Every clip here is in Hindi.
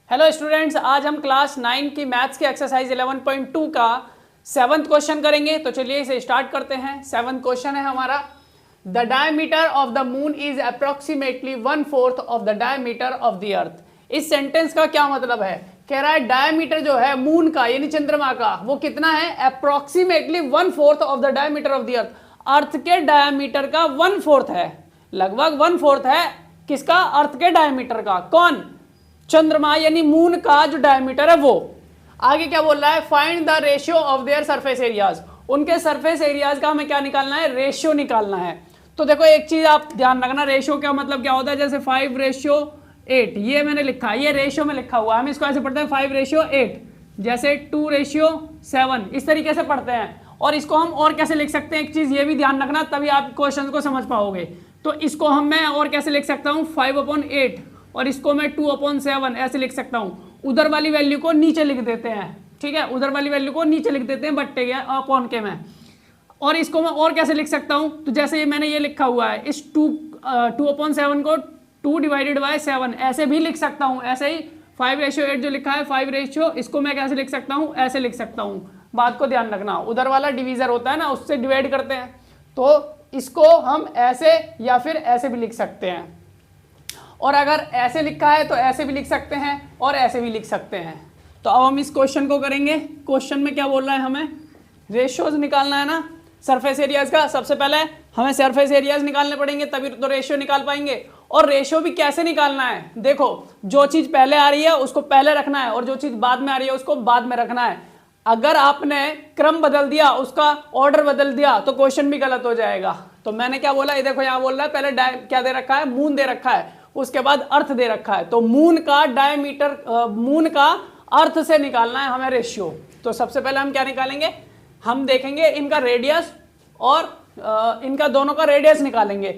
हेलो स्टूडेंट्स, आज हम क्लास 9 की मैथ्स की एक्सरसाइज 11.2 का 7th क्वेश्चन करेंगे। तो चलिए इसे स्टार्ट करते हैं। 7th क्वेश्चन है हमारा, the diameter of the moon is approximately 1/4 of the diameter of the अर्थ। इस सेंटेंस का क्या मतलब है? कह रहा है डायमीटर जो है मून का यानी चंद्रमा का वो कितना है? Approximately 1/4 of the diameter of the earth. Earth के डायमीटर का 1/4 है, लगभग 1/4 है। किसका? अर्थ के डायमीटर का। कौन? चंद्रमा यानी मून का जो डायमीटर है वो। आगे क्या बोल रहा है? Find the ratio of their surface areas. उनके सरफेस एरियाज का हमें क्या निकालना है? रेशियो निकालना है। तो देखो एक चीज आप ध्यान रखना, रेशियो का मतलब क्या होता है? जैसे 5:8 ये मैंने लिखा, ये रेशियो में लिखा हुआ है, हम इसको ऐसे पढ़ते हैं 5:8, जैसे 2:7 इस तरीके से पढ़ते हैं। और इसको हम और कैसे लिख सकते हैं, एक चीज ये भी ध्यान रखना, तभी आप क्वेश्चन को समझ पाओगे। तो इसको मैं और कैसे लिख सकता हूँ? 5/8 और इसको मैं 2/7 ऐसे लिख सकता हूँ। उधर वाली वैल्यू को नीचे लिख देते हैं, ठीक है, उधर वाली वैल्यू को नीचे लिख देते हैं बट्टे के अपॉन के में। और इसको मैं और कैसे लिख सकता हूँ? तो जैसे मैंने ये लिखा हुआ है, इस 2/7 को 2/7 ऐसे भी लिख सकता हूँ। ऐसे ही 5:8 जो लिखा है 5 इसको मैं कैसे लिख सकता हूँ? ऐसे लिख सकता हूँ। बात को ध्यान रखना, उधर वाला डिवीजर होता है ना, उससे डिवाइड करते हैं। तो इसको हम ऐसे या फिर ऐसे भी लिख सकते हैं, और अगर ऐसे लिखा है तो ऐसे भी लिख सकते हैं और ऐसे भी लिख सकते हैं। तो अब हम इस क्वेश्चन को करेंगे। क्वेश्चन में क्या बोल रहा है? हमें रेशियोज निकालना है ना सरफेस एरियाज का। सबसे पहले हमें सरफेस एरियाज निकालने पड़ेंगे, तभी तो रेशियो निकाल पाएंगे। और रेशियो भी कैसे निकालना है? देखो, जो चीज पहले आ रही है उसको पहले रखना है और जो चीज बाद में आ रही है उसको बाद में रखना है। अगर आपने क्रम बदल दिया, उसका ऑर्डर बदल दिया, तो क्वेश्चन भी गलत हो जाएगा। तो मैंने क्या बोला? ये देखो यहाँ बोल रहा है पहले क्या दे रखा है? मून दे रखा है, उसके बाद अर्थ दे रखा है। तो मून का डायमीटर, मून का अर्थ से निकालना है हमें रेशियो। तो सबसे पहले हम क्या निकालेंगे? हम देखेंगे इनका रेडियस और इनका दोनों का रेडियस निकालेंगे,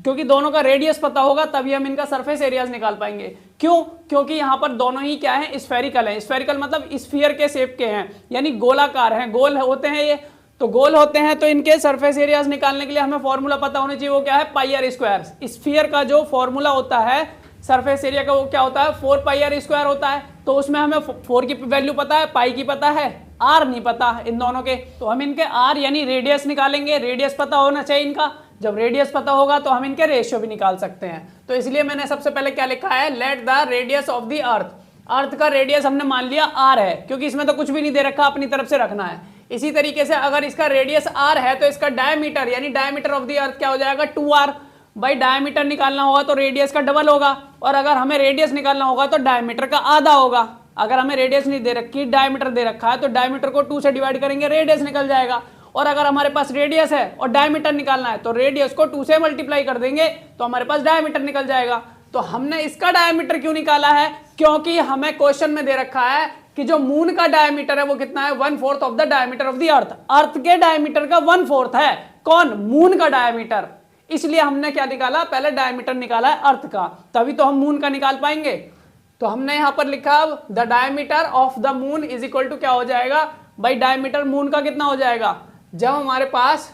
क्योंकि दोनों का रेडियस पता होगा तभी हम इनका सरफेस एरियाज निकाल पाएंगे। क्यों? क्योंकि यहाँ पर दोनों ही क्या है? स्फेरिकल है। स्फेरिकल मतलब स्फीयर के शेप के हैं, यानी गोलाकार हैं, गोल होते हैं ये। तो गोल होते हैं तो इनके सरफेस एरियाज निकालने के लिए हमें फॉर्मूला पता होना चाहिए। वो क्या है? πr²। स्फीयर का जो फॉर्मूला होता है सरफेस एरिया का, वो क्या होता है? 4πr² होता है। तो उसमें हमें 4 की वैल्यू पता है, पाई की पता है, आर नहीं पता इन दोनों के। तो हम इनके आर यानी रेडियस निकालेंगे। रेडियस पता होना चाहिए इनका। जब रेडियस पता होगा तो हम इनके रेशियो भी निकाल सकते हैं। तो इसलिए मैंने सबसे पहले क्या लिखा है? Let the radius of the earth. Earth का रेडियस हमने मान लिया आर है, क्योंकि इसमें तो कुछ भी नहीं दे रखा, अपनी तरफ से रखना है। इसी तरीके से अगर इसका रेडियस आर है तो इसका डायमीटर यानी डायमीटर ऑफ द अर्थ क्या हो जाएगा? 2r। भाई डायमीटर निकालना होगा तो रेडियस का डबल होगा, और अगर हमें रेडियस निकालना होगा तो डायमीटर का आधा होगा। अगर हमें रेडियस नहीं दे रखी, डायमीटर दे रखा है, तो डायमीटर को 2 से डिवाइड करेंगे, रेडियस निकल जाएगा। और अगर हमारे पास रेडियस है और डायमीटर निकालना है तो रेडियस को 2 से मल्टीप्लाई कर देंगे तो हमारे पास डायमीटर निकल जाएगा। तो हमने इसका डायमीटर क्यों निकाला है? क्योंकि हमें क्वेश्चन में दे रखा है कि जो मून का डायमीटर है वो कितना है? 1/4 of the diameter of the earth. Earth के डायमीटर का 1/4 है। कौन? मून का डायमीटर। इसलिए हमने क्या निकाला? पहले डायमीटर निकाला है अर्थ का, तभी तो हम मून का निकाल पाएंगे। तो हमने यहां पर लिखा the diameter of the moon is equal to क्या हो जाएगा? भाई डायमीटर मून का कितना हो जाएगा? जब हमारे पास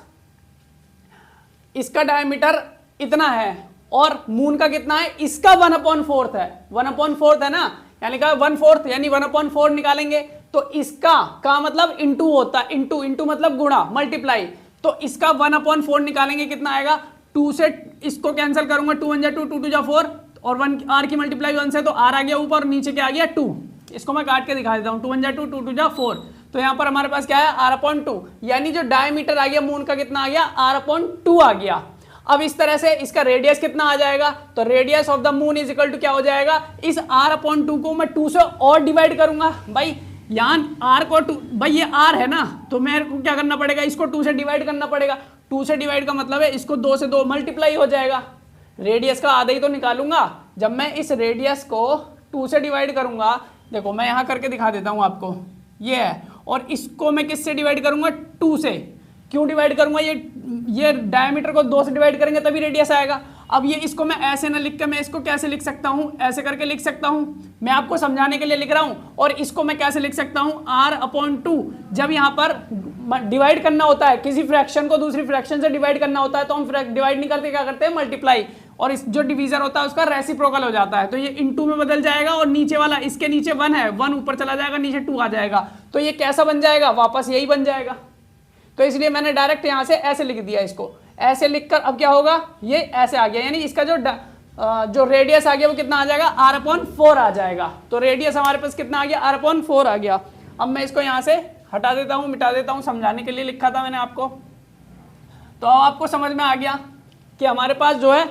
इसका डायमीटर इतना है और मून का कितना है? इसका 1/4 है। 1/4 है ना, यानी का 1/4 यानी 1/4 निकालेंगे तो इसका का मतलब इंटू होता है। इंटू मतलब गुणा, मल्टीप्लाई। तो इसका 1/4 निकालेंगे, कितना आएगा? 2 से इसको कैंसिल करूंगा, 2 1 2 2 2 4, और 1 आर की मल्टीप्लाई 1 से, तो आर आ गया ऊपर, नीचे क्या आ गया? 2। इसको मैं काट के दिखा देता हूँ। 2 1 2 2 2 4। तो यहाँ पर हमारे पास क्या है? r/2, यानी जो डायमीटर आ गया मून का कितना आ गया? r/2 आ गया। अब इस तरह से इसका रेडियस कितना आ जाएगा? तो radius of the moon is equal to क्या हो जाएगा? इस r/2 को मैं 2 से और डिवाइड करूंगा। भाई यहाँ r को 2, भाई ये r है ना, तो मेरे को क्या करना पड़ेगा? इसको 2 से डिवाइड करना पड़ेगा। 2 से डिवाइड का मतलब है इसको 2 से 2 मल्टीप्लाई हो जाएगा। रेडियस का आधा ही तो निकालूंगा। जब मैं इस रेडियस को 2 से डिवाइड करूंगा, देखो मैं यहां करके दिखा देता हूं आपको, ये है, और इसको मैं किससे डिवाइड करूंगा? 2 से। क्यों डिवाइड करूंगा? ये डायमीटर को 2 से डिवाइड करेंगे तभी रेडियस आएगा। अब ये इसको मैं ऐसे ना लिख के मैं इसको कैसे लिख सकता हूं? ऐसे करके लिख सकता हूं। मैं आपको समझाने के लिए लिख रहा हूं। और इसको मैं कैसे लिख सकता हूं? r/2। जब यहां पर डिवाइड करना होता है, किसी फ्रैक्शन को दूसरी फ्रैक्शन से डिवाइड करना होता है, तो हम डिवाइड नहीं करते, क्या करते हैं? मल्टीप्लाई। और इस जो डिवीजर होता है उसका रेसिप्रोकल हो जाता है, तो ये इनटू में बदल जाएगा और नीचे वाला इसके नीचे 1 है, 1 ऊपर चला जाएगा, नीचे 2 आ जाएगा, तो ये कैसा बन जाएगा, वापस यही बन जाएगा। तो इसलिए मैंने डायरेक्ट यहां से ऐसे लिख दिया, इसको ऐसे लिखकर अब क्या होगा, ये ऐसे आ गया, यानी इसका जो रेडियस आ गया वो कितना आ जाएगा, r/4 आ जाएगा। तो रेडियस हमारे पास कितना आ गया, r/4 आ गया। अब मैं इसको यहां से हटा देता हूं, मिटा देता हूं, समझाने के लिए लिखा था मैंने आपको। तो अब आपको समझ में आ गया कि हमारे पास जो है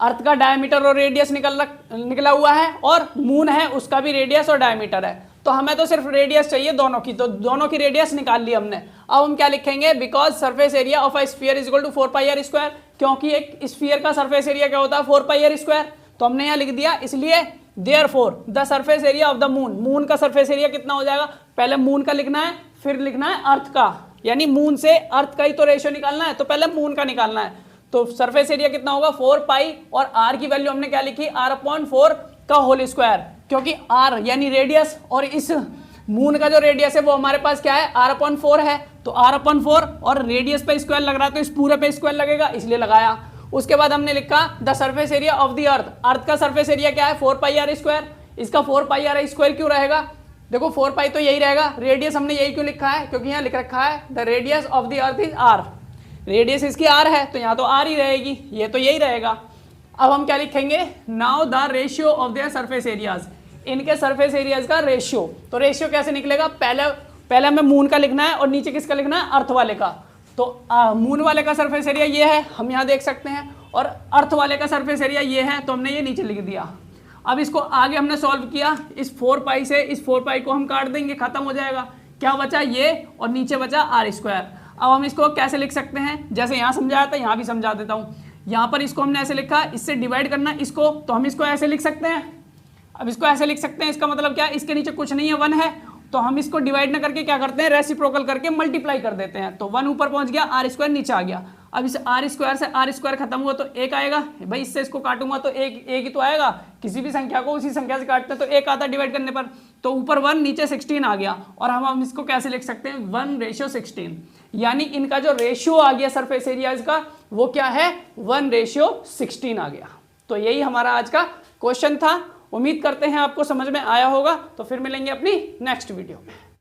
अर्थ का डायमीटर और रेडियस निकला हुआ है, और मून है उसका भी रेडियस और डायमीटर है। तो हमें तो सिर्फ रेडियस चाहिए दोनों की, तो दोनों की रेडियस निकाल ली हमने। अब हम क्या लिखेंगे, because surface area of a sphere is equal to 4πr², क्योंकि एक स्फीयर का सरफेस एरिया क्या होता है, 4πr²। तो हमने यहाँ लिख दिया, इसलिए therefore the surface area of the moon, moon का सरफेस एरिया कितना हो जाएगा, पहले मून का लिखना है, फिर लिखना है अर्थ का, यानी मून से अर्थ का ही तो रेशियो निकालना है, तो पहले मून का निकालना है। तो सरफेस एरिया कितना होगा 4π, और r की वैल्यू हमने क्या लिखी, r/4 का होल स्क्वायर, क्योंकि r यानी रेडियस, और इस मून का जो रेडियस है वो हमारे पास क्या है, r/4 है। तो r/4 और रेडियस पे स्क्वायर लग रहा है, तो इस पूरे पे स्क्वायर लगेगा, इसलिए लगाया। उसके बाद हमने लिखा the surface area of the earth, earth का सरफेस एरिया क्या है, 4πr²। इसका 4πr² क्यों रहेगा, देखो 4π तो यही रहेगा, रेडियस हमने यही क्यों लिखा है, क्योंकि यहाँ लिख रखा है the radius of the earth is r, radius इसकी r है, तो यहाँ तो r ही रहेगी, ये तो यही रहेगा। अब हम क्या लिखेंगे, now the ratio of their surface areas, इनके सरफेस एरियाज का रेशियो। तो रेशियो कैसे निकलेगा, पहले हमें मून का लिखना है और नीचे किसका लिखना है, अर्थ वाले का। तो मून वाले का सरफेस एरिया ये है, हम यहाँ देख सकते हैं, और अर्थ वाले का सरफेस एरिया ये है, तो हमने ये नीचे लिख दिया। अब इसको आगे हमने सॉल्व किया, इस 4π से इस 4π को हम काट देंगे, खत्म हो जाएगा, क्या बचा ये, और नीचे बचा r²। अब हम इसको कैसे लिख सकते हैं, जैसे यहाँ समझाया था यहाँ भी समझा देता हूँ। यहाँ पर इसको हमने ऐसे लिखा, इससे डिवाइड करना इसको, तो हम इसको ऐसे लिख सकते हैं। अब इसको ऐसे लिख सकते हैं, इसका मतलब क्या है, इसके नीचे कुछ नहीं है, 1 है, तो हम इसको डिवाइड ना करके क्या करते हैं, रेसिप्रोकल करके मल्टीप्लाई कर देते हैं। तो 1 ऊपर पहुंच गया, r² नीचे आ गया। अब इस r² से r² खत्म हुआ तो 1 आएगा, भाई इससे इसको काटूंगा तो एक ही तो आएगा, किसी भी संख्या को उसी संख्या से काटते हैं तो 1 आता डिवाइड करने पर, तो ऊपर 1 नीचे 16 आ गया। और हम इसको कैसे लिख सकते हैं, 1:16, यानी इनका जो रेशियो आ गया सरफेस एरियाज का वो क्या है, 1:16 आ गया। तो यही हमारा आज का क्वेश्चन था। उम्मीद करते हैं आपको समझ में आया होगा, तो फिर मिलेंगे अपनी नेक्स्ट वीडियो में।